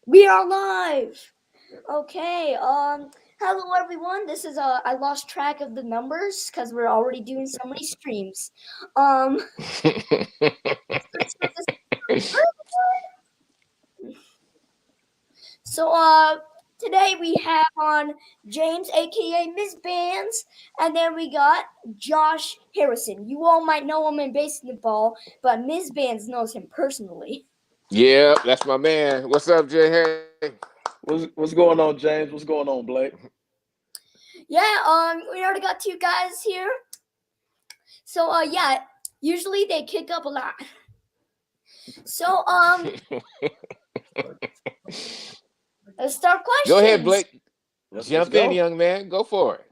We are live. Okay. Hello everyone. This is I lost track of the numbers because we're already doing so many streams. Um. So today we have on James, aka Mimsbandz, and then we got Josh Harrison. You all might know him in baseball, but Mimsbandz knows him personally. Yeah, that's my man. What's up, Jay? Hey. What's going on, James? What's going on, Blake? Yeah. We already got two guys here. So yeah, usually they kick up a lot. So let's start questions. Go ahead, Blake. Let's Jump go. in, young man. Go for it.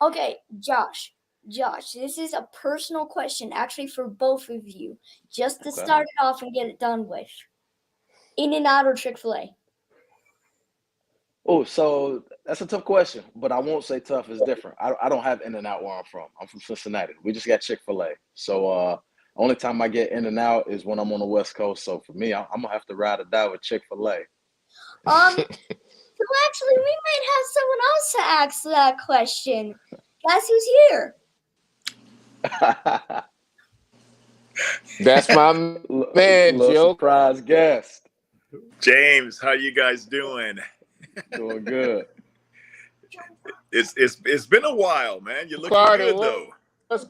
Okay, Josh, this is a personal question actually for both of you. Just to start it off and get it done with. In-N-Out or Chick-fil-A? Oh, so that's a tough question, but I won't say tough is different. I don't have In-N-Out where I'm from. I'm from Cincinnati. We just got Chick-fil-A. So only time I get In-N-Out is when I'm on the West Coast. So for me, I'm gonna have to ride or die with Chick-fil-A. So actually, we might have someone else to ask that question. Guess who's here? That's my man, Joe. Surprise guest. James, how you guys doing? Doing good. It's been a while, man. You're looking Carter, good though.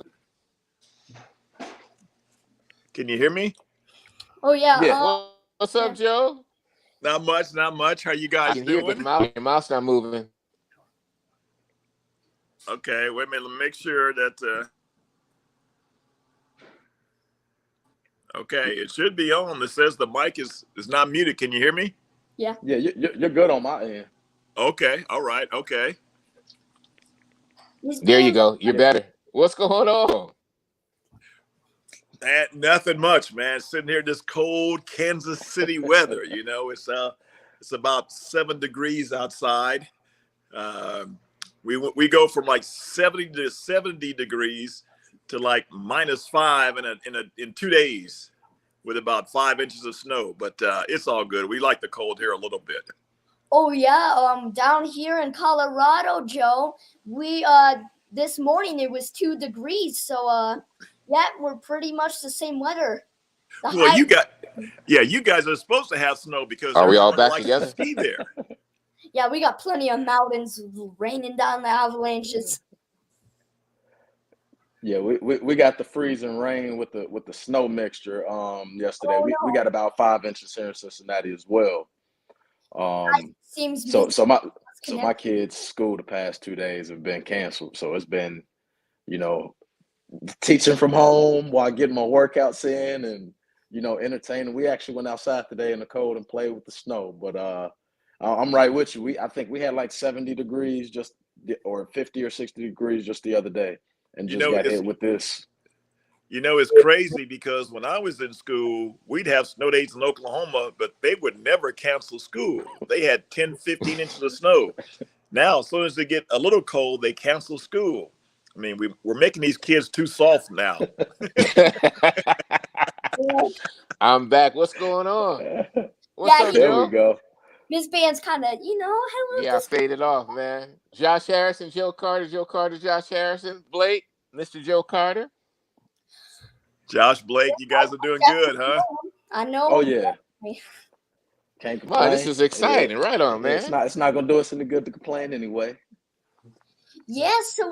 Can you hear me? Oh yeah. Yeah. What's up, Joe? Not much. How you I guys can hear, but doing? your mouth's not moving. Okay, wait a minute. Let me make sure that. Okay, it should be on. It says the mic is not muted. Can you hear me? Yeah. Yeah, you're good on my end. Okay. All right. Okay. There you go. You're better. What's going on? Nothing much, man. Sitting here, this cold Kansas City weather. You know, it's about 7 degrees outside. We go from like 70 to 70 degrees to like -5 in 2 days with about 5 inches of snow. But it's all good. We like the cold here a little bit. Oh yeah. Down here in Colorado, Joe, we this morning it was 2 degrees. So yeah, we're pretty much the same weather. Well, you guys are supposed to have snow because Are we all everyone back likes together? to ski there. Yeah, we got plenty of mountains raining down the avalanches. Yeah, we got the freezing rain with the snow mixture. Yesterday Oh, we no. got about 5 inches here in Cincinnati as well. Seems So my kids' school the past 2 days have been canceled. So it's been, teaching from home while getting my workouts in and entertaining. We actually went outside today in the cold and played with the snow. But I'm right with you. I think we had like 70 degrees or 50 or 60 degrees just the other day, and just got hit with this. It's crazy because when I was in school, we'd have snow days in Oklahoma, but they would never cancel school. They had 10, 15 inches of snow. Now, as soon as they get a little cold, they cancel school. I mean, we're making these kids too soft now. I'm back. What's going on? What's up, There Joe? we go. Mimsbandz kind of, hello. Yeah, I faded off, man. Josh Harrison, Joe Carter, Josh Harrison, Blake, Mr. Joe Carter. Josh, Blake, you guys are doing good, huh? I know. Oh yeah. Can't complain. Wow, this is exciting. Yeah. Right on, man. It's not gonna do us any good to complain anyway. Yeah, so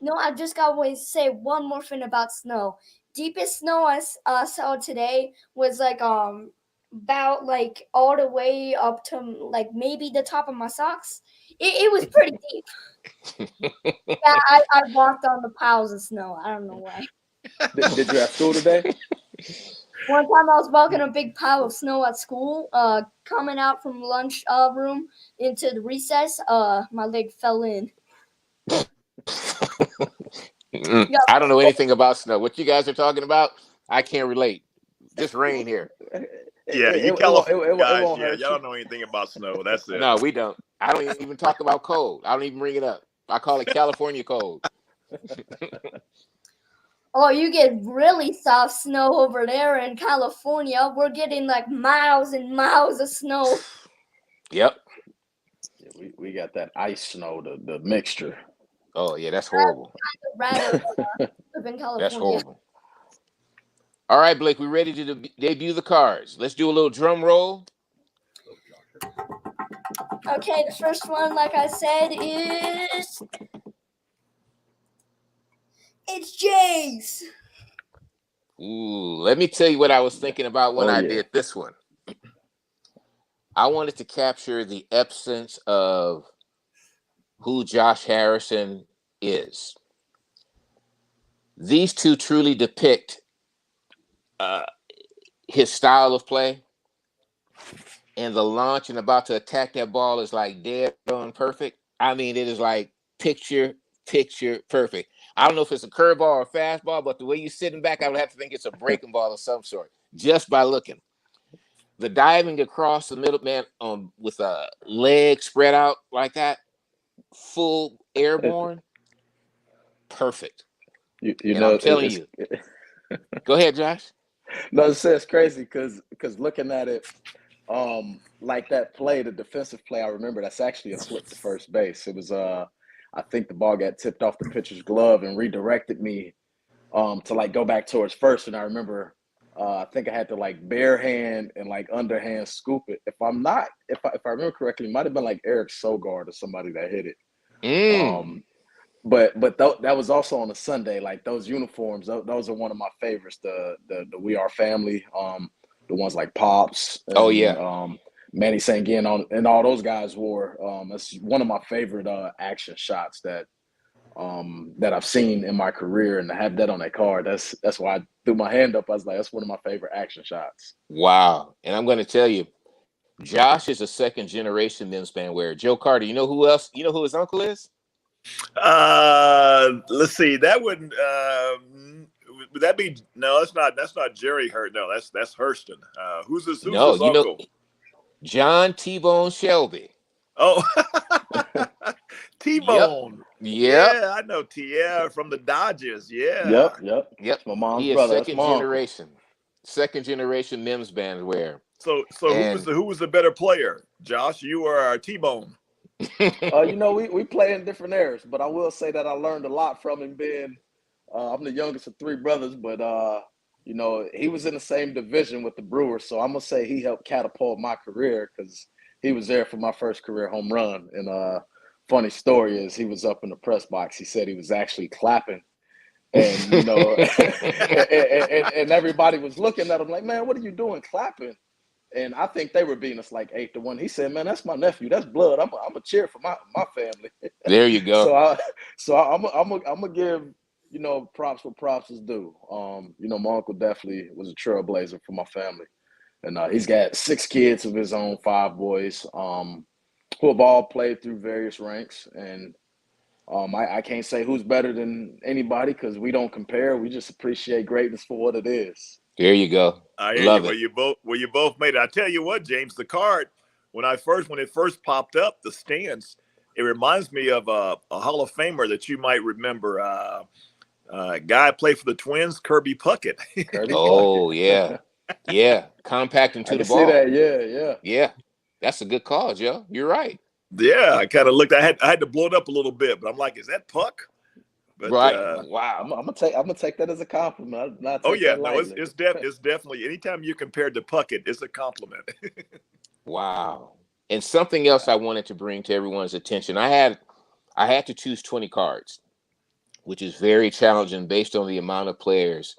no, I just gotta say one more thing about snow. Deepest snow I saw today was like about like all the way up to like maybe the top of my socks. It was pretty deep. Yeah, I walked on the piles of snow. I don't know why. Did you have school today? One time I was walking a big pile of snow at school, coming out from lunch room into the recess, my leg fell in. I don't know anything about snow. What you guys are talking about, I can't relate. Just rain here. Yeah, you California guys, y'all don't know anything about snow. That's it. No, we don't. I don't even talk about cold. I don't even bring it up. I call it California cold. Oh, you get really soft snow over there in California. We're getting like miles and miles of snow. Yep. Yeah, we got that ice snow, the mixture. Oh yeah, that's horrible. I'd rather live in That's California. horrible. All right, Blake, we ready to debut the cards. Let's do a little drum roll. Okay, the first one, like I said, is it's Jay's. Ooh, let me tell you what I was thinking about when Oh I yeah. did this one. I wanted to capture the essence of who Josh Harrison is. These two truly depict his style of play, and the launch and about to attack that ball is like dead on perfect. I mean, it is like picture perfect. I don't know if it's a curveball or a fastball, but the way you're sitting back, I would have to think it's a breaking ball of some sort just by looking. The diving across the middle, man, with a leg spread out like that, full airborne, perfect. You And know I'm telling it's you, go ahead, Josh. no, it's crazy because looking at it, like that play, the defensive play, I remember that's actually a flip to first base. It was I think the ball got tipped off the pitcher's glove and redirected me to like go back towards first. And I remember I think I had to like bare hand and like underhand scoop it. If I remember correctly, it might have been like Eric Sogard or somebody that hit it. Mm. Um, that was also on a Sunday. Like those uniforms, those are one of my favorites. The We Are Family, the ones like Pops Oh and yeah. Manny Sanguin and all those guys wore. It's one of my favorite action shots that I've seen in my career, and to have that on that card, that's why I threw my hand up. I was like, that's one of my favorite action shots. Wow. And I'm going to tell you, Josh is a second generation Mimsbandz wearer. Joe Carter, you know who else? You know who his uncle is? Let's see. That would that be no? That's not Jerry Hurt. No, that's Hurston. Who's No, his uncle? John T-Bone Shelby. Oh, Yep. T-Bone. Yep. Yeah, I know T. Yeah, from the Dodgers. Yeah. Yep. Yep. That's my mom's He is brother. That's my uncle. second generation Mimsbandz wearer. So And who was the better player, Josh? You or T-Bone? We play in different eras, but I will say that I learned a lot from him. Being I'm the youngest of three brothers, but he was in the same division with the Brewers, so I'm gonna say he helped catapult my career because he was there for my first career home run. And funny story is he was up in the press box. He said he was actually clapping, and and everybody was looking at him like, "Man, what are you doing clapping?" And I think they were beating us like 8-1. He said, "Man, that's my nephew. That's blood. I'm a cheer for my family." there you go. I'm gonna give props where props is due. My uncle definitely was a trailblazer for my family, and he's got 6 kids of his own, 5 boys, who have all played through various ranks. And I can't say who's better than anybody because we don't compare. We just appreciate greatness for what it is. There you go. I hear you. Love it. You both made it. I tell you what, James, the card when it first popped up, the stance, it reminds me of a Hall of Famer that you might remember. Guy played for the Twins, Kirby Puckett. Oh yeah, yeah. Compacting to I the can see ball. that. Yeah. Yeah, that's a good call, Joe. You're right. Yeah, I kind of looked. I had to blow it up a little bit, but I'm like, is that Puck? But, right. Wow. I'm gonna take that as a compliment. I'll not oh take yeah, that no, lightly. it's definitely anytime you're compared to Puckett, it's a compliment. Wow. And something else I wanted to bring to everyone's attention. I had to choose 20 cards, which is very challenging based on the amount of players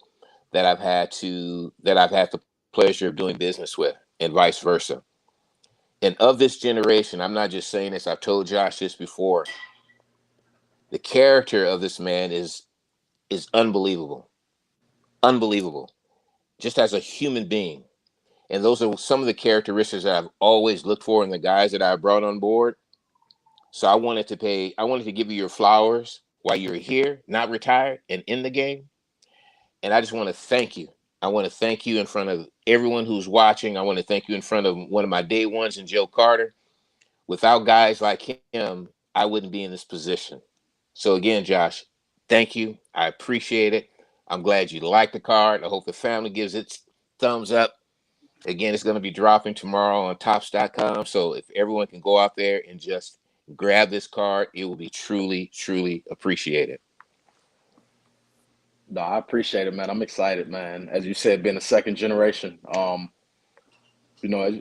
that I've had the pleasure of doing business with, and vice versa. And of this generation, I'm not just saying this, I've told Josh this before. The character of this man is unbelievable. Unbelievable. Just as a human being. And those are some of the characteristics that I've always looked for in the guys that I brought on board. So I wanted to give you your flowers while you're here, not retired and in the game. And I just want to thank you. I want to thank you in front of everyone who's watching. I want to thank you in front of one of my day ones and Joe Carter. Without guys like him, I wouldn't be in this position. So again, Josh, thank you. I appreciate it. I'm glad you like the card. I hope the family gives it thumbs up. Again, it's going to be dropping tomorrow on Topps.com. So if everyone can go out there and just grab this card, it will be truly, truly appreciated. No, I appreciate it, man. I'm excited, man. As you said, being a second generation, you know,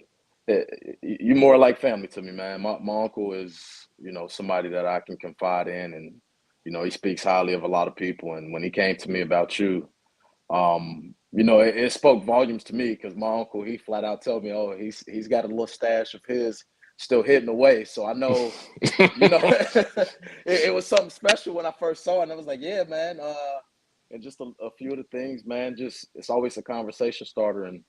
you're more like family to me, man. My uncle is, somebody that I can confide in, and he speaks highly of a lot of people. And when he came to me about you, it spoke volumes to me because my uncle, he flat out told me, oh, he's got a little stash of his still hidden away. So I know, it was something special when I first saw it, and I was like, yeah, man. And just a few of the things, man, it's always a conversation starter, and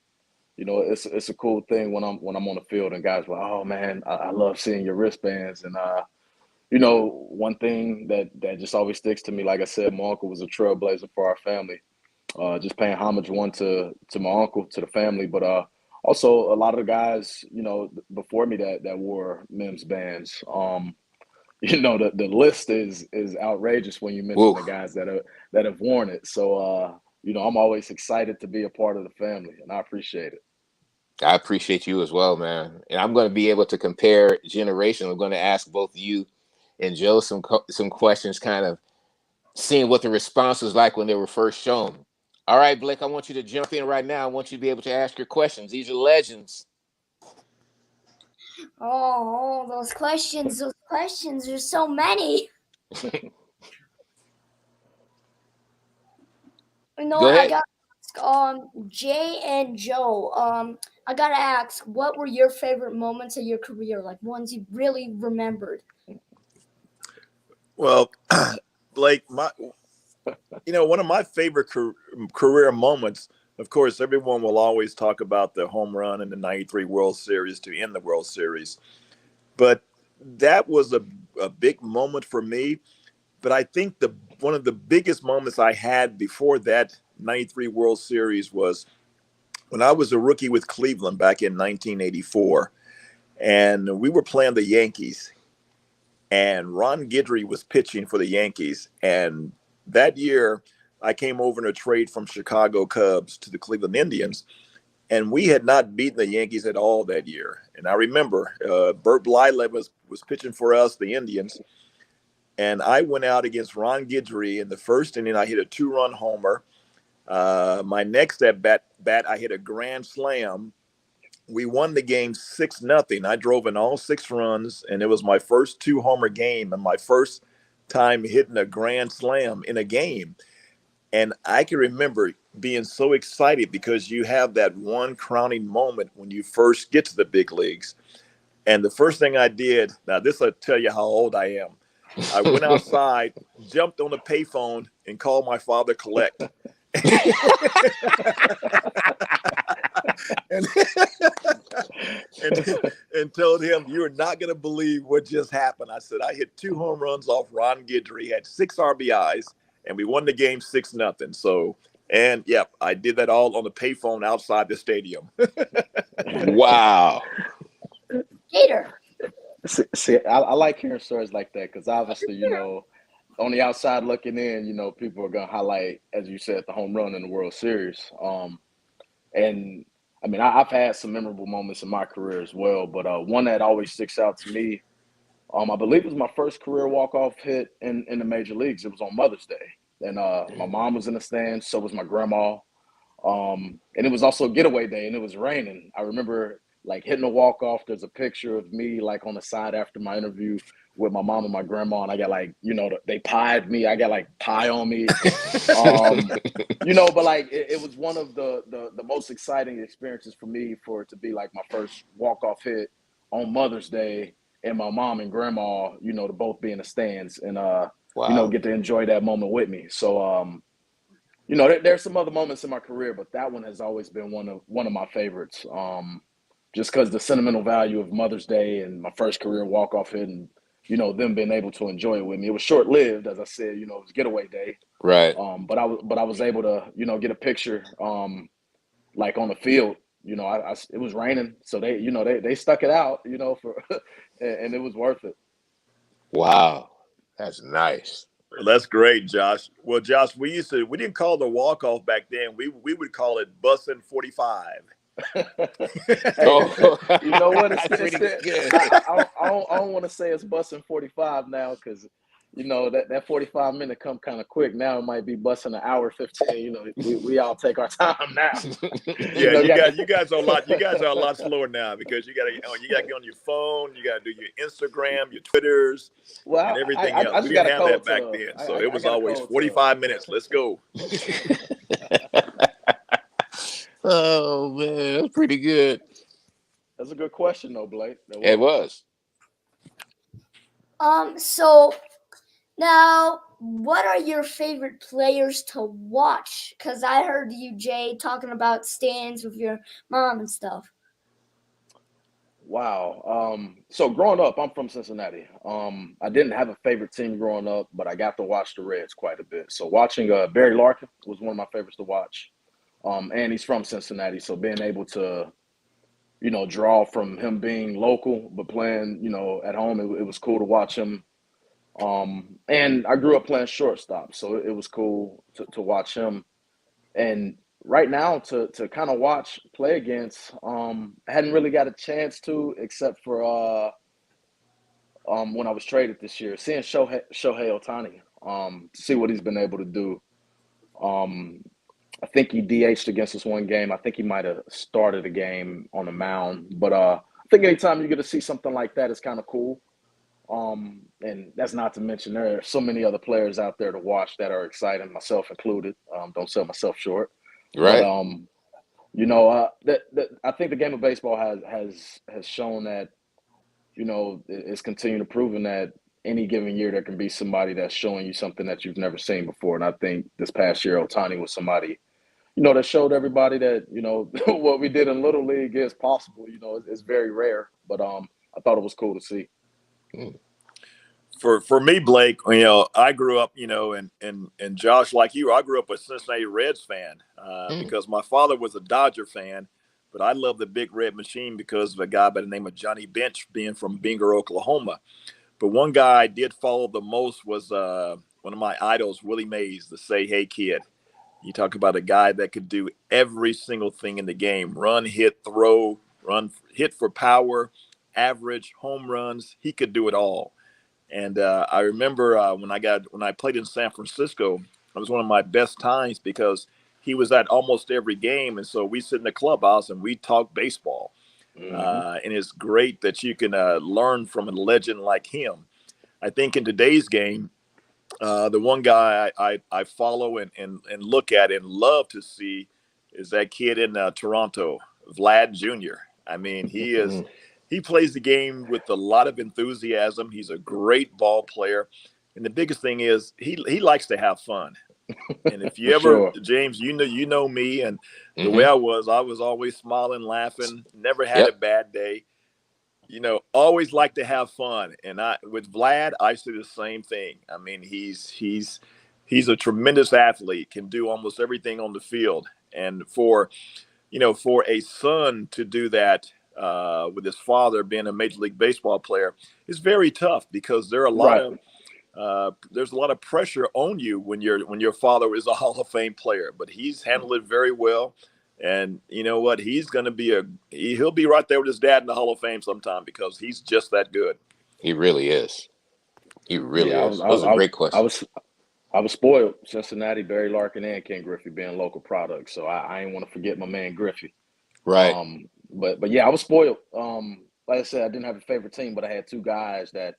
it's a cool thing when I'm on the field and guys were, oh man, I love seeing your wristbands. And one thing that just always sticks to me, like I said, my uncle was a trailblazer for our family. Just paying homage to my uncle, to the family, but also a lot of the guys, before me that wore Mimsbandz. The list is outrageous when you mention Woo. the guys that have worn it. So I'm always excited to be a part of the family, and I appreciate it. I appreciate you as well, man. And I'm going to be able to compare generations. I'm going to ask both you and Joe some questions, kind of seeing what the response was like when they were first shown. All right, Blake, I want you to jump in right now. I want you to be able to ask your questions. These are legends. Oh, those questions. There's so many. Go I ahead. got Jay and Joe. I gotta ask, what were your favorite moments of your career? Like ones you really remembered? Well, Blake, one of my favorite career moments, of course, everyone will always talk about the home run in the 93 World Series to end the World Series. But that was a big moment for me. But I think one of the biggest moments I had before that 93 World Series was when I was a rookie with Cleveland back in 1984. And we were playing the Yankees. And Ron Guidry was pitching for the Yankees. And that year, I came over in a trade from Chicago Cubs to the Cleveland Indians. And we had not beaten the Yankees at all that year. And I remember Bert Bliley was pitching for us, the Indians. And I went out against Ron Guidry in the first inning. I hit a 2-run homer. My next at bat, I hit a grand slam. We won the game 6-0. I drove in all 6 runs, and it was my first 2-homer game and my first time hitting a grand slam in a game. And I can remember being so excited because you have that one crowning moment when you first get to the big leagues. And the first thing I did, now this will tell you how old I am. I went outside, jumped on the payphone, and called my father collect. and told him, you're not going to believe what just happened. I said, I hit 2 home runs off Ron Guidry, had 6 RBIs, and we won the game 6-0. So, and yep, I did that all on the payphone outside the stadium. Wow. Gator. See, I like hearing stories like that because obviously, on the outside looking in, people are going to highlight, as you said, the home run in the World Series. And I mean, I've had some memorable moments in my career as well, but one that always sticks out to me, I believe it was my first career walk-off hit in the major leagues. It was on Mother's Day. And my mom was in the stands, so was my grandma. And it was also getaway day, and it was raining. I remember hitting a walk-off. There's a picture of me on the side after my interview with my mom and my grandma, and I got they pied me. I got pie on me. But it was one of the most exciting experiences for me for it to be my first walk-off hit on Mother's Day, and my mom and grandma, to both be in the stands and wow. get to enjoy that moment with me. So there's some other moments in my career, but that one has always been one of my favorites. Just because the sentimental value of Mother's Day and my first career walk-off hit, and them being able to enjoy it with me. It was short-lived, as I said. It was getaway day. Right. But I was able to get a picture on the field. It was raining, so they stuck it out. For and it was worth it. Wow, that's nice. Well, that's great, Josh. Well, Josh, we didn't call the walk off back then. We would call it bussing 45. Hey, Oh, you know what? that's pretty good. I don't want to say it's busting 45 now because you know that 45 minute come kind of quick. Now it might be busting an hour 15. You know, we all take our time now. Yeah, know, you guys are a lot. You guys are a lot slower now because you got to get on your phone. You got to do your Instagram, your Twitters, and well, everything else. I We just got didn't a have that code to back the. then, so it I was got a always code to. 45 minutes. Let's go. Oh man, that's pretty good. That's a good question, though, Blake. That It was. So now, what are your favorite players to watch? Because I heard you, Jay, talking about stands with your mom and stuff. Wow. So growing up, I'm from Cincinnati. I didn't have a favorite team growing up, but I got to watch the Reds quite a bit. So watching Barry Larkin was one of my favorites to watch. And he's from Cincinnati, so being able to, you know, draw from him being local but playing, you know, at home, it was cool to watch him. And I grew up playing shortstop, so it was cool to watch him. And right now, to kind of watch play against, I hadn't really got a chance to, except for when I was traded this year, seeing Shohei Ohtani, to see what he's been able to do. Um, I think he DH'd against us one game. I think he might have started a game on the mound. But I think anytime you get to see something like that, it's kind of cool. And that's not to mention there are so many other players out there to watch that are exciting, myself included. Don't sell myself short. But Right. you know, that I think the game of baseball has shown that, you know, it's continuing to prove that any given year there can be somebody that's showing you something that you've never seen before. And I think this past year, Ohtani was somebody, you know, that showed everybody that, you know, what we did in Little League is possible. You know, it's very rare, but I thought it was cool to see. For me, Blake, you know, I grew up, you know, and Josh, like you, I grew up a Cincinnati Reds fan because my father was a Dodger fan, but I love the Big Red Machine because of a guy by the name of Johnny Bench being from Binger, Oklahoma. But one guy I did follow the most was one of my idols, Willie Mays, the Say Hey Kid. You talk about a guy that could do every single thing in the game: run, hit, throw, run, hit for power, average, home runs. He could do it all. And I remember when I played in San Francisco, it was one of my best times because he was at almost every game, and so we sit in the clubhouse and we talk baseball. And it's great that you can learn from a legend like him. I think in today's game, the one guy I follow and look at and love to see is that kid in Toronto, Vlad Jr. I mean, he plays the game with a lot of enthusiasm. He's a great ball player. And the biggest thing is he likes to have fun. And if you ever, Sure. James, you know me, and the way I was always smiling, laughing, never had a bad day. You know, always like to have fun. And with Vlad, I see the same thing. I mean, he's a tremendous athlete, can do almost everything on the field. And for a son to do that with his father being a Major League Baseball player is very tough because there's a lot of pressure on you when your father is a Hall of Fame player. But he's handled it very well. And you know what? He's going to he'll be right there with his dad in the Hall of Fame sometime because he's just that good. He really is. He really Yeah, is. That was a great question. I was spoiled. Cincinnati, Barry Larkin, and Ken Griffey being local products, so I ain't want to forget my man Griffey. Right. But yeah, I was spoiled. Like I said, I didn't have a favorite team, but I had two guys that,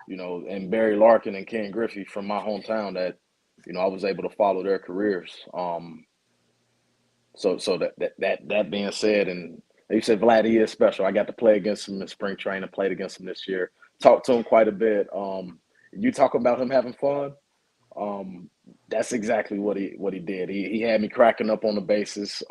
you know, and Barry Larkin and Ken Griffey from my hometown that, you know, I was able to follow their careers. So that being said, and you said Vlad, he is special. I got to play against him in spring training, played against him this year, talked to him quite a bit. You talk about him having fun. That's exactly what he did. He had me cracking up on the bases.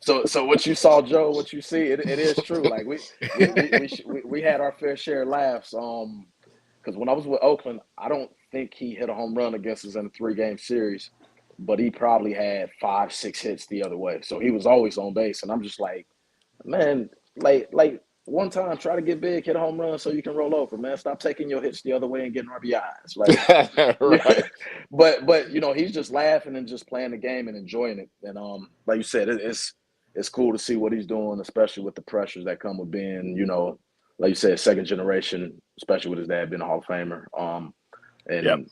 So what you saw, Joe, what you see, it is true. Like we had our fair share of laughs. Because when I was with Oakland, I don't think he hit a home run against us in a 3-game series, but he probably had 5, 6 hits the other way. So he was always on base, and I'm just like, man, like one time, try to get big, hit a home run so you can roll over, man. Stop taking your hits the other way and getting RBIs. Like, yeah. Right. But he's just laughing and just playing the game and enjoying it. And like you said, it's cool to see what he's doing, especially with the pressures that come with being, like you said, second generation, especially with his dad being a Hall of Famer. Yep.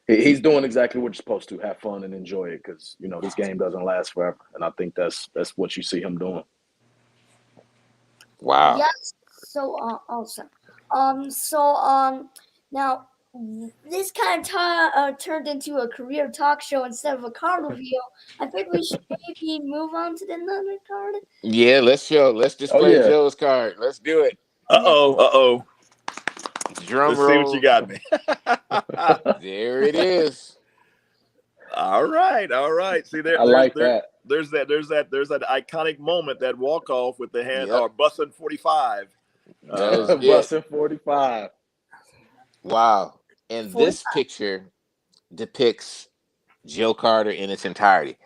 He's doing exactly what you're supposed to, have fun and enjoy it, because this game doesn't last forever. And I think that's what you see him doing. Wow. Yes, so awesome. Now this kind of turned into a career talk show instead of a card reveal. I think we should maybe move on to the another card. Yeah, let's Oh, display yeah. Joe's card. Let's do it. Uh-oh. Drum Let's see what you got me. There it is. All right. See I like that. There's that iconic moment, that walk off with the hand, Yep. or busting 45. Busting 45. Wow. And this picture depicts Joe Carter in its entirety.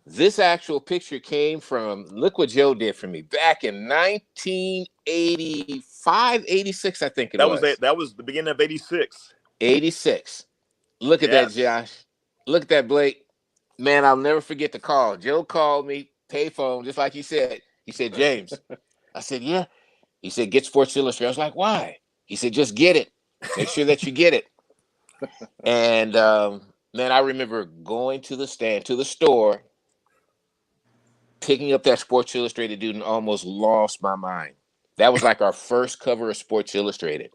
This actual picture came from, look what Joe did for me back in 1985, 86, I think it was. That was the beginning of 86. 86. Look at that, Josh. Look at that, Blake. Man, I'll never forget the call. Joe called me, payphone, just like he said. He said, James. I said, yeah. He said, get Sports Illustrated. I was like, why? He said, just get it. Make sure that you get it. And man, I remember going to the store, picking up that Sports Illustrated dude, and almost lost my mind. That was like our first cover of Sports Illustrated.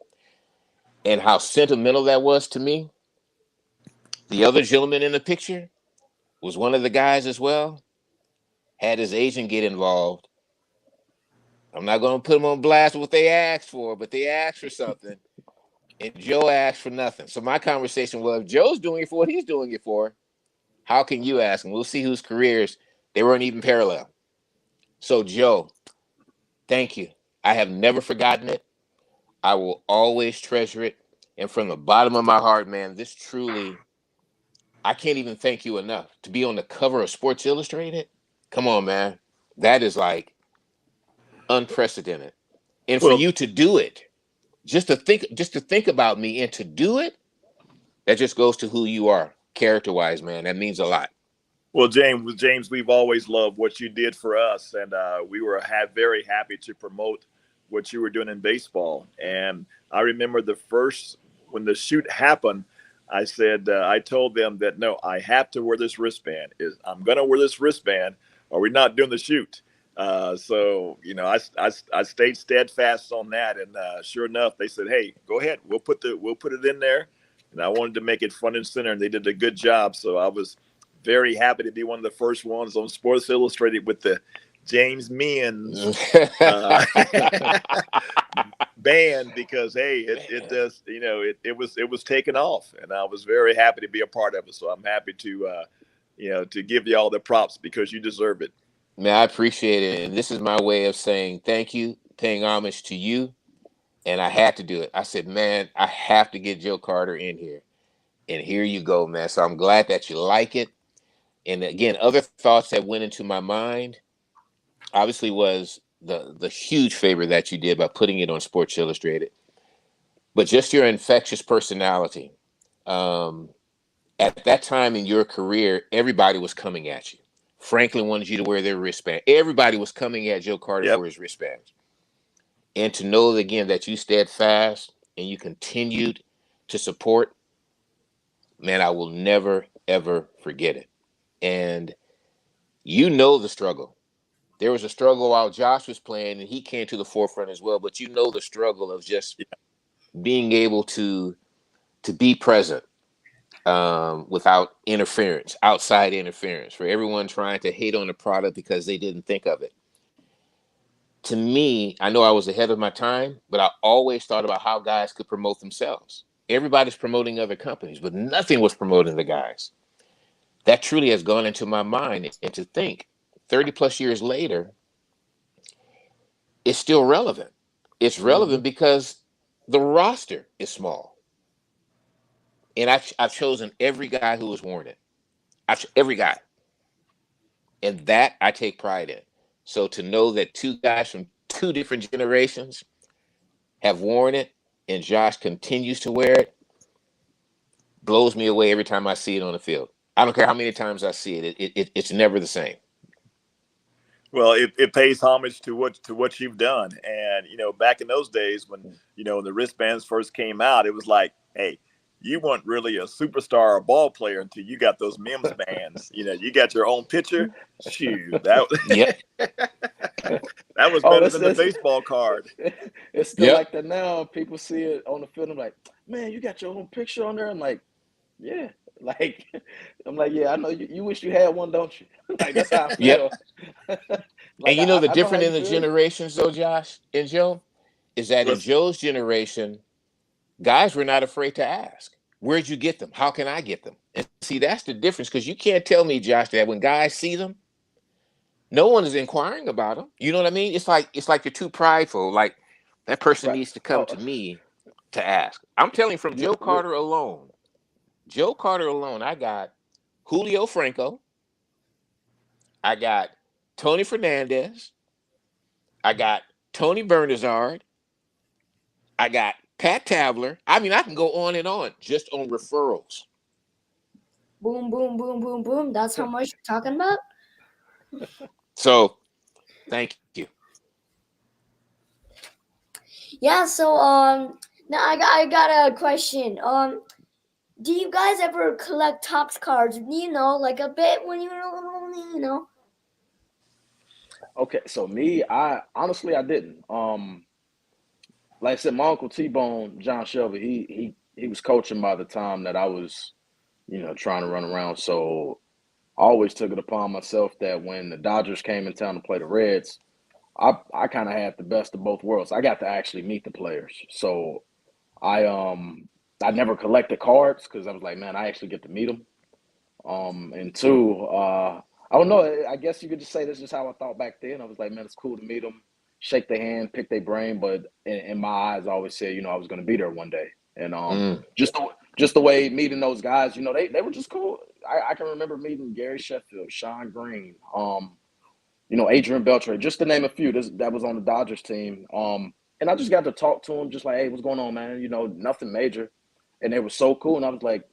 And how sentimental that was to me. The other gentleman in the picture was one of the guys as well. Had his agent get involved. I'm not going to put them on blast with what they asked for, but they asked for something. And Joe asked for nothing. So my conversation was, if Joe's doing it for what he's doing it for, how can you ask? And we'll see whose careers, they weren't even parallel. So Joe, thank you. I have never forgotten it. I will always treasure it. And from the bottom of my heart, man, this truly, I can't even thank you enough. To be on the cover of Sports Illustrated, come on, man. That is like unprecedented. And for you to do it, just to think about me and to do it, that just goes to who you are, character-wise, man. That means a lot. Well, James, we've always loved what you did for us, and we were very happy to promote what you were doing in baseball. And I remember when the shoot happened, I said, I told them that, no, I have to wear this wristband. I'm going to wear this wristband, or we're not doing the shoot. So, I stayed steadfast on that. And sure enough, they said, hey, go ahead. We'll put it in there. And I wanted to make it front and center, and they did a good job. So I was very happy to be one of the first ones on Sports Illustrated with the James Mimsbandz band, because hey, it does, it was taken off, and I was very happy to be a part of it. So I'm happy to to give you all the props, because you deserve it. Man, I appreciate it. And this is my way of saying thank you, paying homage to you. And I had to do it. I said, man, I have to get Joe Carter in here. And here you go, man. So I'm glad that you like it. And again, other thoughts that went into my mind obviously was the huge favor that you did by putting it on Sports Illustrated. But just your infectious personality. At that time in your career, everybody was coming at you. Franklin wanted you to wear their wristband. Everybody was coming at Joe Carter for his wristband. And to know, again, that you steadfast and you continued to support, man, I will never, ever forget it. And you know the struggle. There was a struggle while Josh was playing, and he came to the forefront as well. But you know the struggle of just being able to be present without interference, outside interference, for everyone trying to hate on the product because they didn't think of it. To me, I know I was ahead of my time, but I always thought about how guys could promote themselves. Everybody's promoting other companies, but nothing was promoting the guys. That truly has gone into my mind. And to think 30 plus years later, it's still relevant. It's relevant because the roster is small. And I've chosen every guy who has worn it. Every guy. And that I take pride in. So to know that two guys from two different generations have worn it, and Josh continues to wear it, blows me away every time I see it on the field. I don't care how many times I see it. It's never the same. Well, it pays homage to what you've done. And, back in those days when, the wristbands first came out, it was like, hey, you weren't really a superstar or ball player until you got those Mims bands. You got your own picture. Shoot, Yep. that was better than the baseball card. It's still like that now. People see it on the field. I'm like, man, you got your own picture on there. I'm like, yeah. Yeah, I know you wish you had one, don't you? Like, that's how I feel. Yep. And the difference in the generations, though, Josh and Joe, is that in Joe's generation, guys were not afraid to ask, where'd you get them? How can I get them? And see, that's the difference, because you can't tell me, Josh, that when guys see them, no one is inquiring about them. You know what I mean? It's like you're too prideful. Like, that person needs to come to me to ask. I'm telling you, from Joe Carter alone, I got Julio Franco, I got Tony Fernandez, I got Tony Bernazard, I got Pat Tabler. I mean, I can go on and on just on referrals. Boom, boom, boom, boom, boom. That's how much you're talking about? So, thank you. Yeah, so now I got a question. Do you guys ever collect Topps cards? Like a bit when you? Okay, so me, I honestly didn't. Like I said, my uncle T-Bone, John Shelby, he was coaching by the time that I was, trying to run around. So I always took it upon myself that when the Dodgers came in town to play the Reds, I kind of had the best of both worlds. I got to actually meet the players. So I never collected cards because I was like, man, I actually get to meet them. And two, I don't know. I guess you could just say this is how I thought back then. I was like, man, it's cool to meet them, shake their hand, pick their brain. But in my eyes, I always said, I was going to be there one day. And just the way meeting those guys, they were just cool. I can remember meeting Gary Sheffield, Sean Green, Adrian Beltre, just to name a few. That was on the Dodgers team. And I just got to talk to them, just like, hey, what's going on, man? Nothing major. And they were so cool. And I was like,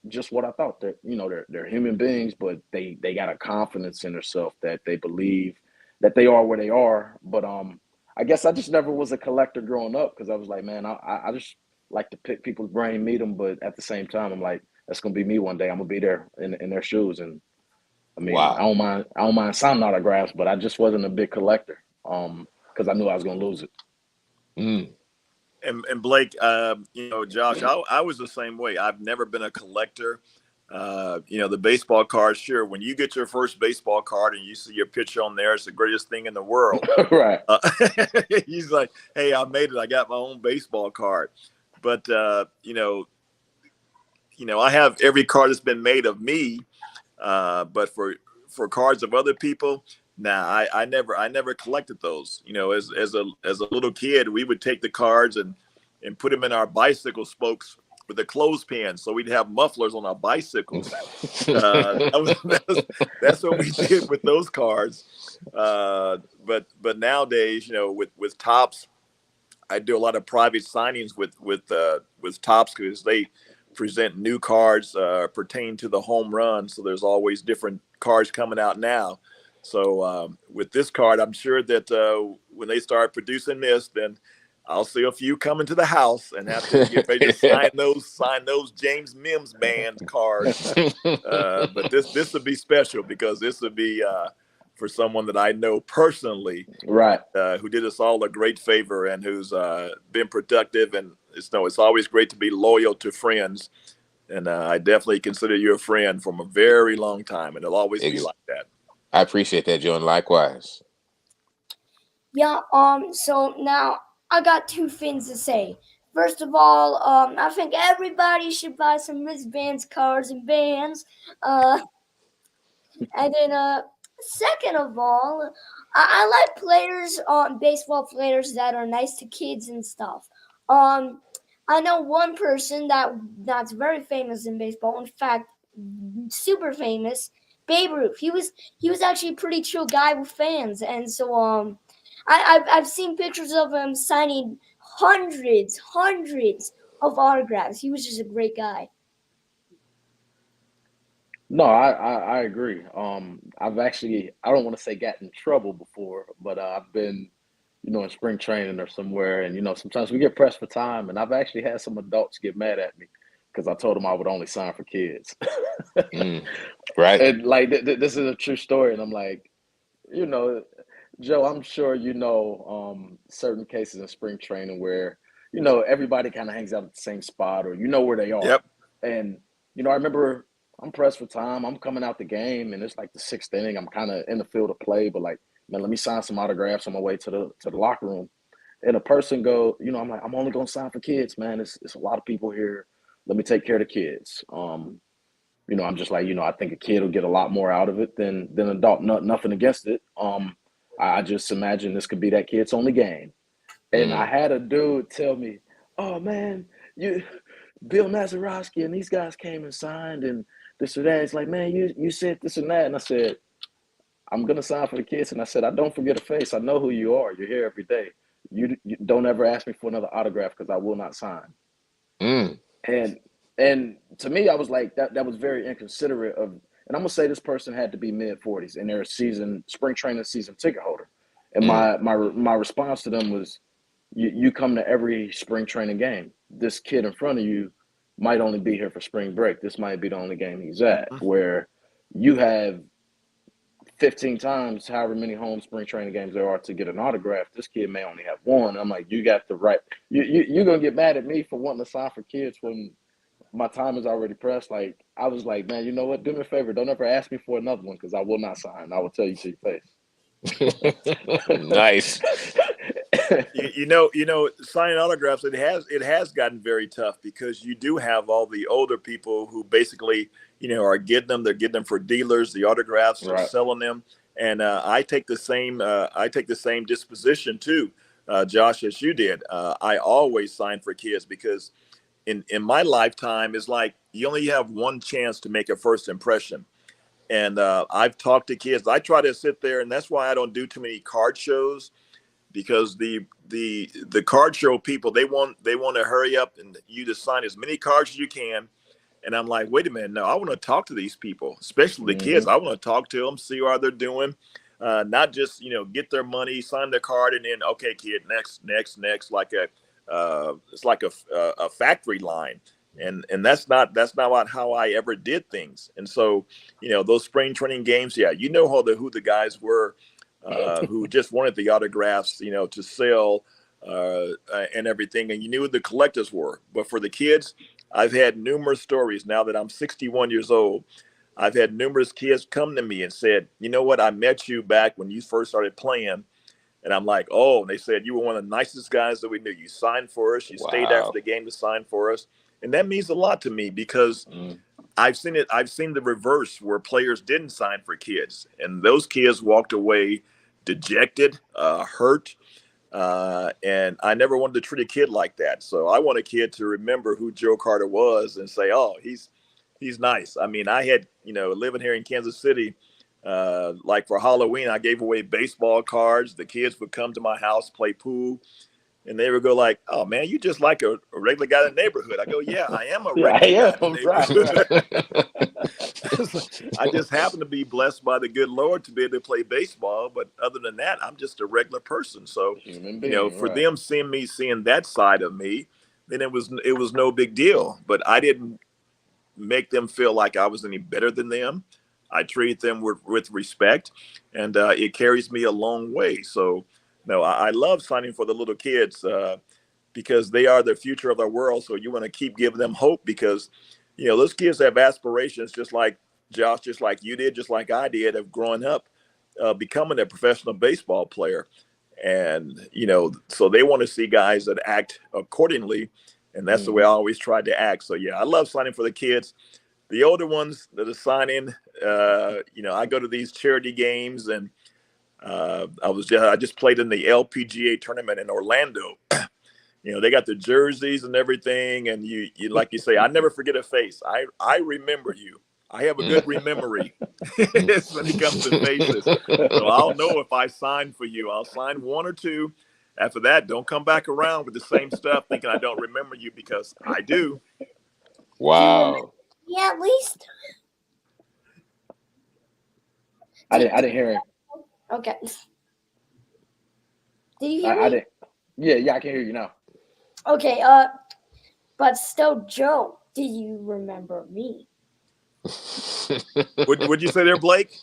just what I thought. That they're human beings, but they got a confidence in themselves that they believe that they are where they are. But I guess I just never was a collector growing up because I was like, man, I just like to pick people's brain, meet them, but at the same time, I'm like, that's gonna be me one day. I'm gonna be there in their shoes, and I mean, wow. I don't mind signing autographs, but I just wasn't a big collector because I knew I was gonna lose it. And Blake, Josh, I was the same way. I've never been a collector. The baseball cards, sure. When you get your first baseball card and you see your picture on there, it's the greatest thing in the world. Right. He's like, hey, I made it. I got my own baseball card. But, I have every card that's been made of me. But for cards of other people, nah, I never collected those. As a little kid, we would take the cards and put them in our bicycle spokes with a clothespin, so we'd have mufflers on our bicycles. That's what we did with those cards. But nowadays, with Topps, I do a lot of private signings with Topps because they present new cards pertaining to the home run. So there's always different cards coming out now. So with this card, I'm sure that when they start producing this, then I'll see a few coming to the house and have to get ready to sign those James Mimsbandz cards. But this would be special because this would be for someone that I know personally, right? Who did us all a great favor and who's been productive. And it's always great to be loyal to friends. And I definitely consider you a friend from a very long time, and it'll always be like that. I appreciate that, Joe, and likewise. Yeah. So now I got two things to say. First of all, I think everybody should buy some Mimsbandz cards and bands. And then, second of all, I like players, baseball players that are nice to kids and stuff. I know one person that's very famous in baseball. In fact, super famous, Babe Ruth. He was actually a pretty chill guy with fans, and so I've seen pictures of him signing hundreds of autographs. He was just a great guy. No, I agree. I've actually, I don't want to say got in trouble before, but I've been, in spring training or somewhere, and sometimes we get pressed for time, and I've actually had some adults get mad at me because I told them I would only sign for kids. Right. And like this is a true story, and I'm like, you know, Joe, I'm sure certain cases in spring training where everybody kind of hangs out at the same spot, or where they are. Yep. And I remember I'm pressed for time. I'm coming out the game, and it's like the sixth inning. I'm kind of in the field of play, but like, man, let me sign some autographs on my way to the locker room. And a person I'm like, I'm only gonna sign for kids, man. It's a lot of people here. Let me take care of the kids. I'm just like, I think a kid will get a lot more out of it than an adult. Nothing against it. I just imagine this could be that kid's only game. And I had a dude tell me, "Oh man, Bill Nazarowski and these guys came and signed and this or that." It's like, man, you said this and that, and I said, I'm gonna sign for the kids, and I said, I don't forget a face. I know who you are. You're here every day. You don't ever ask me for another autograph because I will not sign. And to me, I was like, that was very inconsiderate of. And I'm gonna say this person had to be mid-40s, and they're a spring training season ticket holder. And my response to them was, you come to every spring training game. This kid in front of you might only be here for spring break. This might be the only game he's at. Where you have 15 times, however many home spring training games there are to get an autograph. This kid may only have one. I'm like, you got the right. You're gonna get mad at me for wanting to sign for kids when my time is already pressed. Like, I was like, man, you know what? Do me a favor. Don't ever ask me for another one because I will not sign. I will tell you to your face. Nice. Signing autographs, it has gotten very tough because you do have all the older people who basically, are getting them. They're getting them for dealers. The autographs are selling them, and I take the same disposition too, Josh, as you did. I always sign for kids because in my lifetime, it's like you only have one chance to make a first impression. And I've talked to kids. I try to sit there, and that's why I don't do too many card shows, because the card show people, they want to hurry up and you to sign as many cards as you can. And I'm like, wait a minute, no, I want to talk to these people, especially the kids. I want to talk to them, see how they're doing, not just get their money, sign their card, and then okay, kid, next, like it's like a factory line. And that's not how I ever did things. And so, those spring training games, who the guys were who just wanted the autographs, to sell and everything. And you knew who the collectors were. But for the kids, I've had numerous stories now that I'm 61 years old. I've had numerous kids come to me and said, you know what, I met you back when you first started playing. And I'm like, oh, and they said, you were one of the nicest guys that we knew. You signed for us. You stayed after the game to sign for us. And that means a lot to me because I've seen it. I've seen the reverse where players didn't sign for kids. And those kids walked away dejected, hurt. And I never wanted to treat a kid like that. So I want a kid to remember who Joe Carter was and say, oh, he's nice. I mean, I had, living here in Kansas City, like for Halloween, I gave away baseball cards. The kids would come to my house, play pool, and they would go like, oh man, you just like a regular guy in the neighborhood. I go, yeah, I am a regular guy in the neighborhood. Right. I just happen to be blessed by the good Lord to be able to play baseball. But other than that, I'm just a regular person. So, for them seeing that side of me, then it was no big deal. But I didn't make them feel like I was any better than them. I treat them with respect, and it carries me a long way. So, I love signing for the little kids because they are the future of our world. So you want to keep giving them hope because, those kids have aspirations just like Josh, just like you did, just like I did of growing up, becoming a professional baseball player. And, so they want to see guys that act accordingly. And that's the way I always tried to act. So, yeah, I love signing for the kids. The older ones that are signing, I go to these charity games, and I just played in the LPGA tournament in Orlando. They got the jerseys and everything, and you like you say, I never forget a face. I remember you. I have a good memory when it comes to faces. So I'll know if I sign for you. I'll sign one or two. After that, don't come back around with the same stuff thinking I don't remember you, because I do. Do you remember Wow. me at least? I didn't hear him. Okay. Did you hear I me? didn't. Yeah, I can hear you now. Okay. But still, Joe, do you remember me? Would you say there, Blake?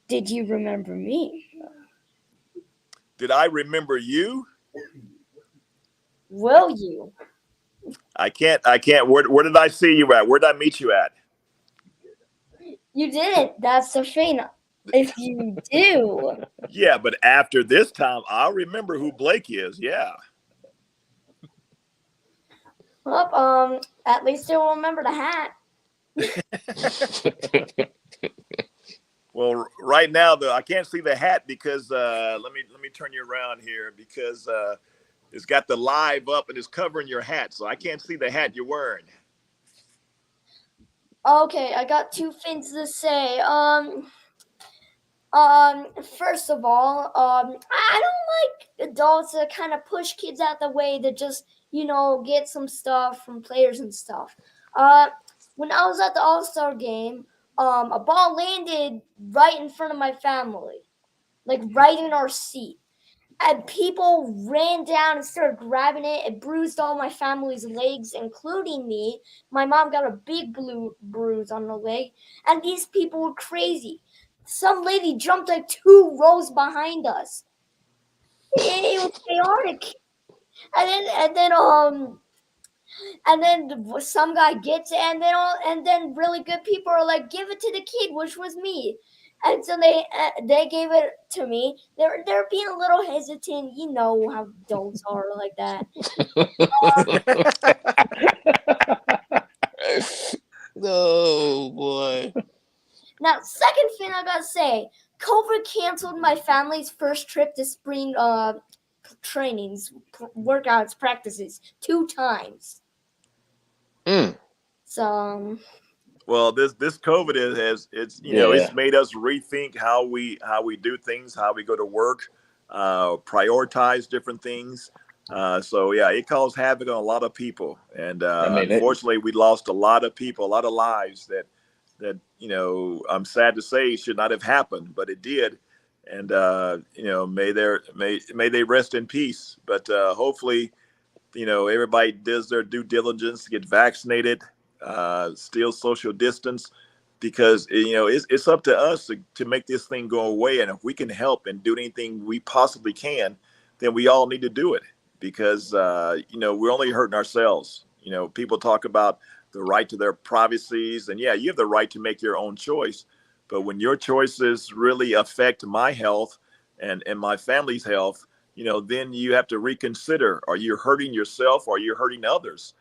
Did you remember me? Did I remember you? Will you? I can't. Where did I see you at? Where did I meet you at? You didn't. That's the thing. If you do, Yeah, but after this time, I'll remember who Blake is. Yeah. well, at least you'll remember the hat. Well, right now though, I can't see the hat because let me turn you around here, because it's got the live up and it's covering your hat, so I can't see the hat you're wearing. Okay, I got two things to say. First of all, I don't like adults that kind of push kids out the way to just, get some stuff from players and stuff. When I was at the All-Star game, a ball landed right in front of my family, like right in our seat. And people ran down and started grabbing it. It bruised all my family's legs, including me. My mom got a big bruise on her leg. And these people were crazy. Some lady jumped like 2 rows behind us. It was chaotic. And then some guy gets it, and then really good people are like, give it to the kid, which was me. And so they gave it to me. They're being a little hesitant. You know how adults are like that. Oh boy. Now, second thing I gotta say, COVID canceled my family's first trip to spring trainings, workouts, practices 2 times. So Well, this COVID it's Yeah. it's made us rethink how we do things, how we go to work, prioritize different things. So yeah, it caused havoc on a lot of people, and I mean, unfortunately, we lost a lot of people, a lot of lives that I'm sad to say should not have happened, but it did. And may they rest in peace. But hopefully, everybody does their due diligence, get vaccinated, still social distance, because it's up to us to make this thing go away. And if we can help and do anything we possibly can, then we all need to do it, because we're only hurting ourselves. People talk about the right to their privacies, and yeah, you have the right to make your own choice, but when your choices really affect my health and my family's health, then you have to reconsider: are you hurting yourself, or are you hurting others?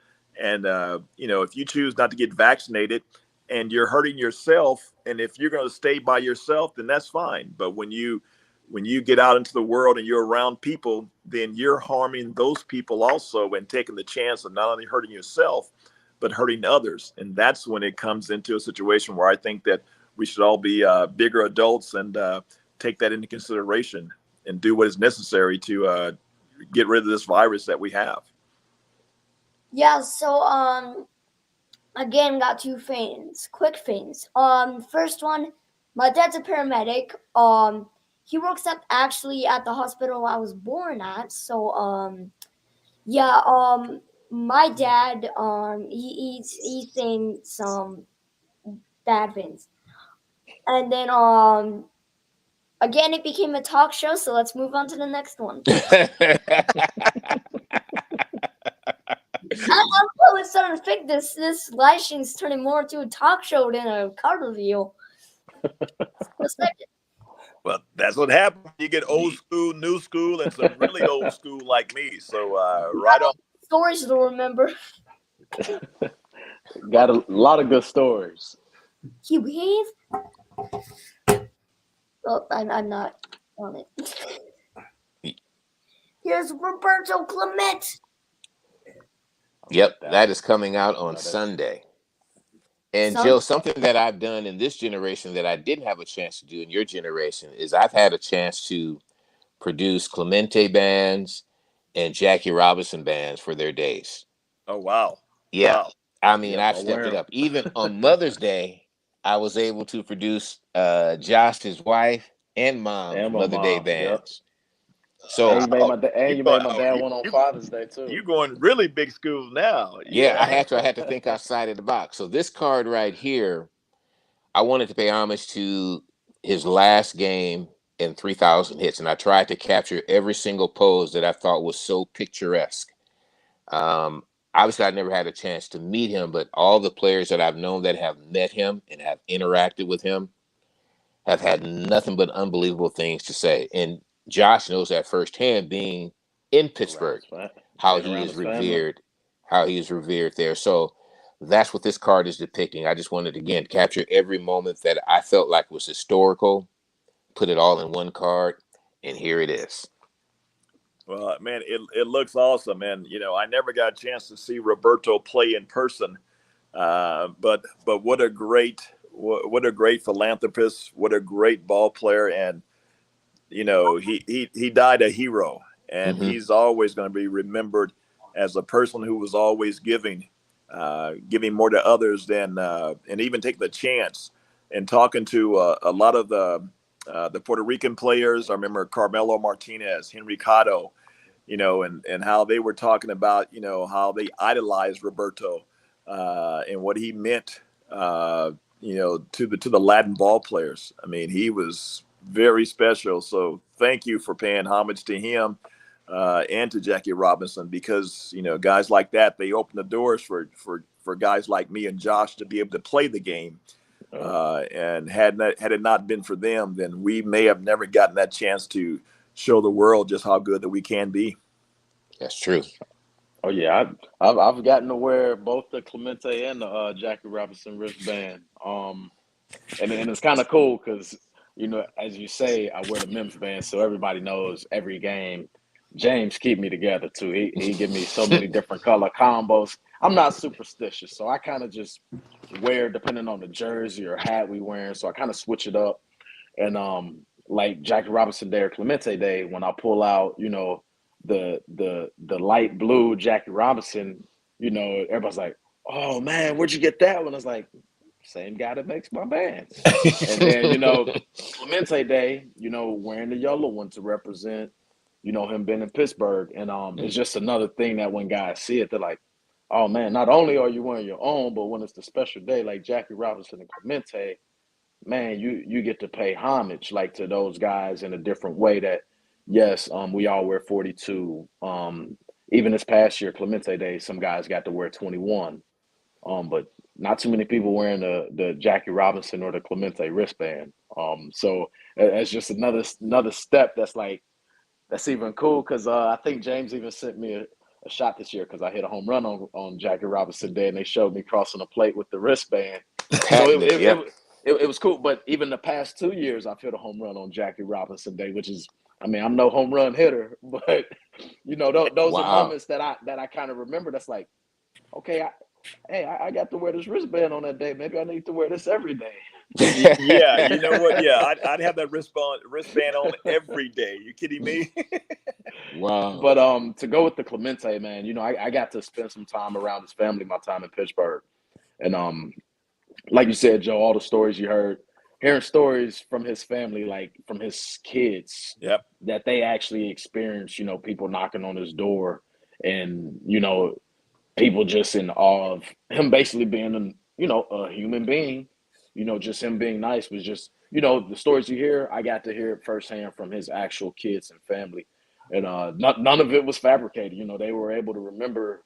And if you choose not to get vaccinated and you're hurting yourself, and if you're going to stay by yourself, then that's fine. But when you get out into the world and you're around people, then you're harming those people also, and taking the chance of not only hurting yourself but hurting others. And that's when it comes into a situation where I think that we should all be bigger adults and take that into consideration and do what is necessary to get rid of this virus that we have. yeah, so again, got 2 things, quick things. First one, my dad's a paramedic. He works actually at the hospital I was born at. So yeah, my dad he's saying some bad things, and then again it became a talk show. So let's move on to the next one. I'm really starting to think this live stream is turning more into a talk show than a card reveal. Well, that's what happens. You get old school, new school, and some really old school like me. So right on. Stories to remember. got a lot of good stories. You behave. Oh, I'm not on it. Here's Roberto Clemente. Yep, that is coming out on Sunday. And Joe, something that I've done in this generation that I didn't have a chance to do in your generation is I've had a chance to produce Clemente bands and Jackie Robinson bands for their days. Oh, wow. Yeah. Wow. I mean, Yep, I've I stepped wear it 'em. up. Even on Mother's Day, I was able to produce Josh's wife and mom's And my Mother Day mom. Yep. bands. So Oh, And you going, made my oh, dad one on Father's Day too. you going really big school now. yeah, Yeah. I had to think outside of the box. So this card right here, I wanted to pay homage to his last game in 3,000 hits, and I tried to capture every single pose that I thought was so picturesque. Um, Obviously, I never had a chance to meet him, but all the players that I've known that have met him and have interacted with him have had nothing but unbelievable things to say. And Josh knows that firsthand, being in Around Pittsburgh, his fa- how being he around is his family. revered, how he is revered there. So that's what this card is depicting. I just wanted to again capture every moment that I felt like was historical, put it all in one card, and here it is. Well, man, it looks awesome. And, I never got a chance to see Roberto play in person. But what a great philanthropist, what a great ball player. And, he died a hero, and Hmm. he's always going to be remembered as a person who was always giving more to others than, and even take the chance and talking to a lot of the Puerto Rican players. I remember Carmelo Martinez, Henry Cotto, and how they were talking about, how they idolized Roberto, and what he meant, to the Latin ball players. I mean, he was very special. So thank you for paying homage to him, and to Jackie Robinson, because, guys like that, they open the doors for guys like me and Josh to be able to play the game. And had it not been for them, then we may have never gotten that chance to show the world just how good that we can be. That's true. Oh yeah, I've gotten to wear both the Clemente and the Jackie Robinson wristband. And it's kind of cool because as you say, I wear the Mims band, so everybody knows every game. James keep me together too. He give me so many different color combos. I'm not superstitious, so I kind of just wear depending on the jersey or hat we wearing. So I kind of switch it up. And like Jackie Robinson Day or Clemente Day, when I pull out, the light blue Jackie Robinson, everybody's like, "Oh man, where'd you get that one?" I was like, "Same guy that makes my bands." And then, Clemente Day, wearing the yellow one to represent, him being in Pittsburgh. And it's just another thing that when guys see it, they're like, "Oh man, not only are you wearing your own, but when it's the special day like Jackie Robinson and Clemente, man, you get to pay homage like to those guys in a different way that yes, we all wear 42. Even this past year, Clemente Day, some guys got to wear 21. But not too many people wearing the Jackie Robinson or the Clemente wristband. So that's just another step that's even cool because I think James even sent me a shot this year because I hit a home run on Jackie Robinson Day and they showed me crossing the plate with the wristband. So Patented. Yep. it was cool. But even the past 2 years, I've hit a home run on Jackie Robinson Day, which is, I mean, I'm no home run hitter, but those are Wow. moments that I kind of remember. That's like, okay, hey, I got to wear this wristband on that day. Maybe I need to wear this every day. Yeah, you know what? Yeah, I'd have that wristband on every day. You kidding me? Wow. But to go with the Clemente, man, I got to spend some time around his family, my time in Pittsburgh, and like you said, Joe, all the stories you heard, hearing stories from his family, like from his kids, Yep. that they actually experienced, people knocking on his door, and people just in awe of him basically being a human being, just him being nice was just, the stories you hear, I got to hear it firsthand from his actual kids and family. And none of it was fabricated. They were able to remember,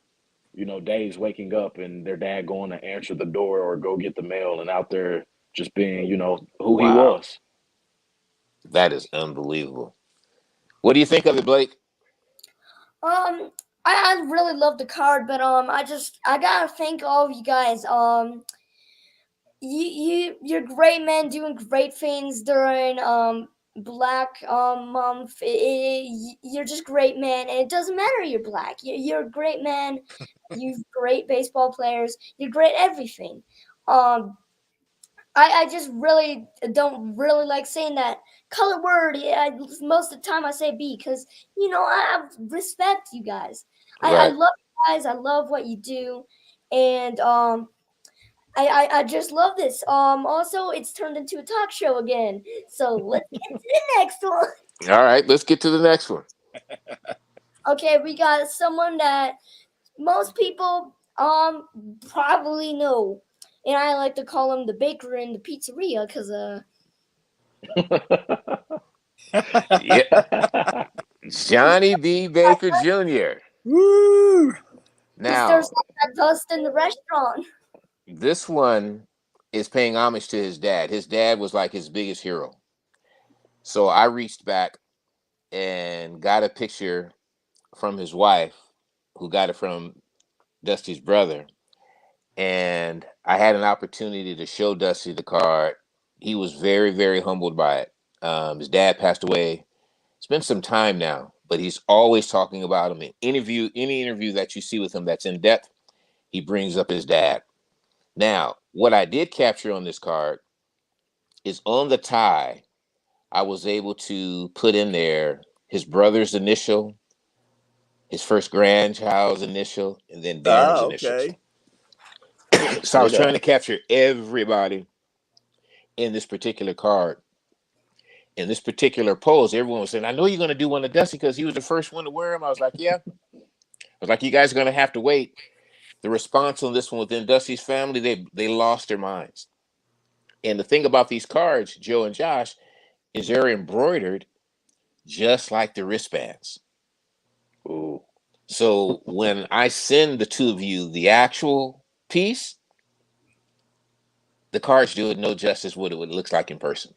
days waking up and their dad going to answer the door or go get the mail and out there just being, who he Wow. was. That is unbelievable. What do you think of it, Blake? Um, I really love the card, but I gotta thank all of you guys. You're great, man, doing great things during Black Month. You're just great, man, and it doesn't matter you're black. You're a great man. You're great baseball players. You're great everything. Um, I just really don't really like saying that color word. Most of the time I say B because I respect you guys. I Right. love you guys. I love what you do, and I just love this. Also, it's turned into a talk show again. So let's get to the next one. All right, let's get to the next one. Okay, we got someone that most people probably know, and I like to call him the baker in the pizzeria because Yeah, Johnny B. Baker Jr. Woo! he stirs Now, up that dust in the restaurant. this one is paying homage to his dad. His dad was like his biggest hero. So I reached back and got a picture from his wife, who got it from Dusty's brother. And I had an opportunity to show Dusty the card. He was very, very humbled by it. His dad passed away. It's been some time now, but he's always talking about him in any interview that you see with him that's in depth, he brings up his dad. Now, what I did capture on this card is on the tie, I was able to put in there his brother's initial, his first grandchild's initial, and then Darren's initials. Okay. So I was trying to capture everybody in this particular card. In this particular pose, everyone was saying, I know you're going to do one of Dusty because he was the first one to wear them. I was like, yeah. I was like, you guys are going to have to wait. The response on this one within Dusty's family, they lost their minds. And the thing about these cards, Joe and Josh, is they're embroidered just like the wristbands. Ooh. So when I send the two of you the actual piece, the cards do it no justice what it looks like in person.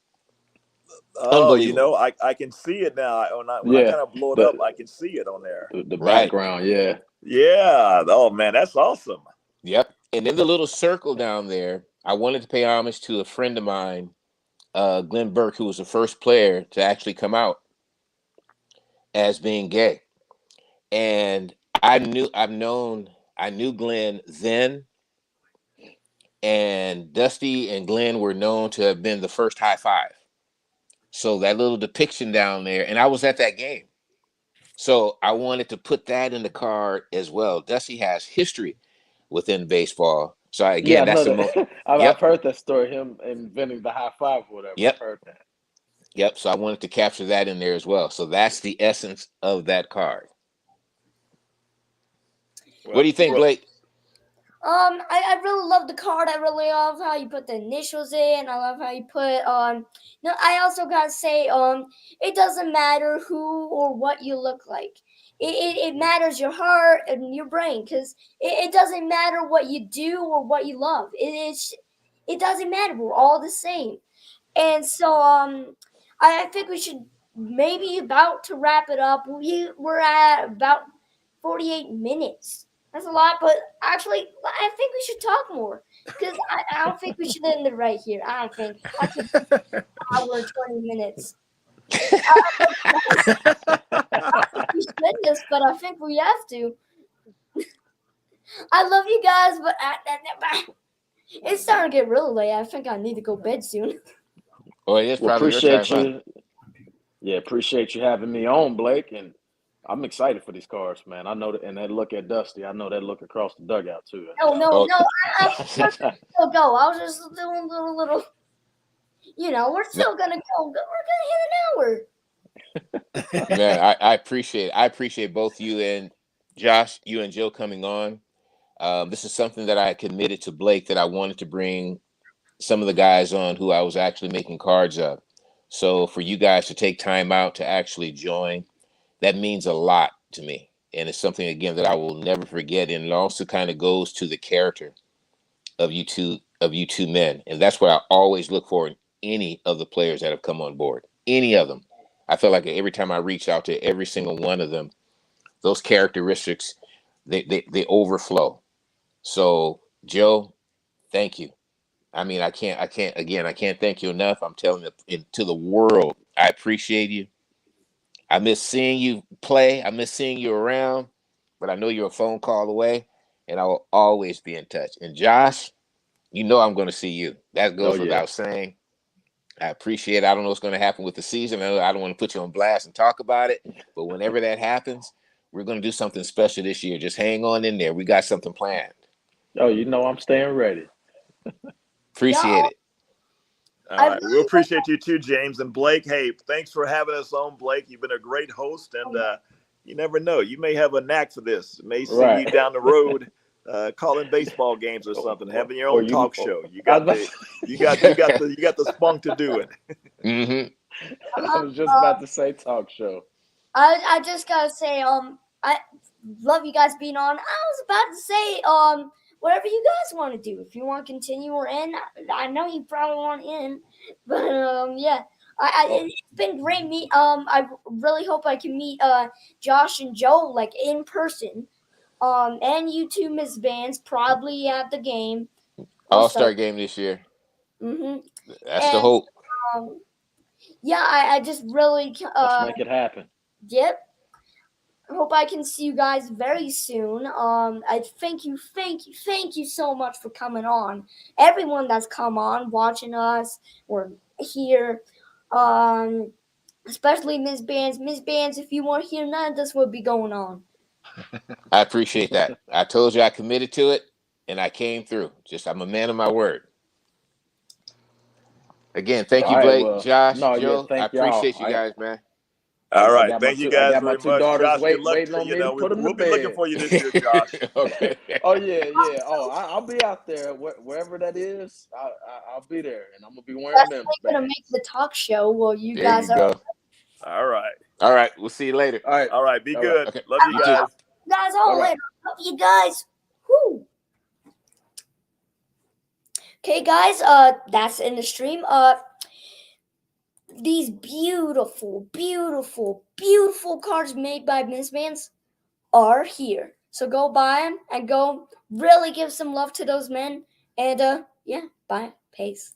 Oh, Unbelievable. I can see it now. When I Yeah. kind of blow it The up, I can see it on there. the Right. background, yeah. Yeah. Oh man, that's awesome. Yep. And in the little circle down there, I wanted to pay homage to a friend of mine, Glenn Burke, who was the first player to actually come out as being gay. And I knew Glenn then, and Dusty and Glenn were known to have been the first high five. So that little depiction down there, and I was at that game. So I wanted to put that in the card as well. Dusty has history within baseball. So Yeah, again, I that's know the that. I've yep, heard that story, him inventing the high five or whatever. I've yep, heard that. yep. So I wanted to capture that in there as well. So that's the essence of that card. Well, What do you think, Blake? I really love the card. I really love how you put the initials in. I love how you put no, I also gotta say, it doesn't matter who or what you look like. It matters your heart and your brain because it doesn't matter what you do or what you love. It doesn't matter. We're all the same. And so I think we should maybe about to wrap it up. We're at about 48 minutes. That's a lot, but actually, I think we should talk more because I don't think we should end it right here. I don't think I could do an hour and 20 minutes. We should end this, but I think we have to. I love you guys, but it's starting to get really late. I think I need to go bed soon. Oh, it is Well, probably your time, appreciate huh? you. Yeah, appreciate you having me on, Blake. And I'm excited for these cards, man. I know that, and that look at Dusty, I know that look across the dugout too. No, no, Oh, no. I'm still go. I was just doing a little. We're still gonna go. We're gonna hit an hour. man, I appreciate it. I appreciate both you and Josh, you and Joe coming on. This is something that I committed to Blake that I wanted to bring some of the guys on who I was actually making cards of. So for you guys to take time out to actually join, that means a lot to me. And it's something again that I will never forget. And it also kind of goes to the character of you two men. And that's what I always look for in any of the players that have come on board. Any of them. I feel like every time I reach out to every single one of them, those characteristics they overflow. So Joe, thank you. I mean, I can't thank you enough. I'm telling to the world, I appreciate you. I miss seeing you play. I miss seeing you around, but I know you're a phone call away, and I will always be in touch. And Josh, you know I'm going to see you. That Oh goes yeah. without saying. I appreciate it. I don't know what's going to happen with the season. I don't want to put you on blast and talk about it, but whenever that happens, we're going to do something special this year. Just hang on in there. We got something planned. Oh, you know I'm staying ready. Appreciate it. All I right. We appreciate you too, James. And Blake, hey, thanks for having us on, Blake. You've been a great host, and you never know. You may have a knack for this. May see you Right. down the road calling baseball games or something, having your own talk show. You got the you got the spunk to do it. Mm-hmm. I was just about to say talk show. I just gotta say, I love you guys being on. I was about to say, whatever you guys want to do. If you want to continue or end, I know you probably want in, but yeah. It's been great I really hope I can meet Josh and Joe like in person. And you too, Mimsbandz, probably at the game. All-Star game this year. Mm-hmm. That's the And hope. yeah, I just really Let's make it happen. yep. I hope I can see you guys very soon. I thank you so much for coming on. Everyone that's come on, watching us or here, especially Mimsbandz. Mimsbandz, if you weren't here, none of this would be going on. I appreciate that. I told you I committed to it, and I came through. I'm a man of my word. Again, thank you, All right, Blake, well, Josh, no, yeah, Joe. I thank y'all. appreciate you guys, man. All I right. got Thank you I guys got my very two much. daughters Josh, good luck waiting to on you. me to put them to We'll be looking bed. for you this year, Josh. Okay. Oh yeah. Oh, I'll be out there wherever that is. I'll be there, and I'm gonna be wearing Especially them gonna bands. make the talk show. Well, you There guys you are. go. All right. All right. We'll see you later. All right. All right. Be All right. good. Okay. Love you You too. guys. Guys, all All right. later. Love you guys. Whoo. Okay, guys. That's in the stream. These beautiful, beautiful, beautiful cards made by Mimsbandz are here. So go buy them and go really give some love to those men. And yeah, bye. Peace.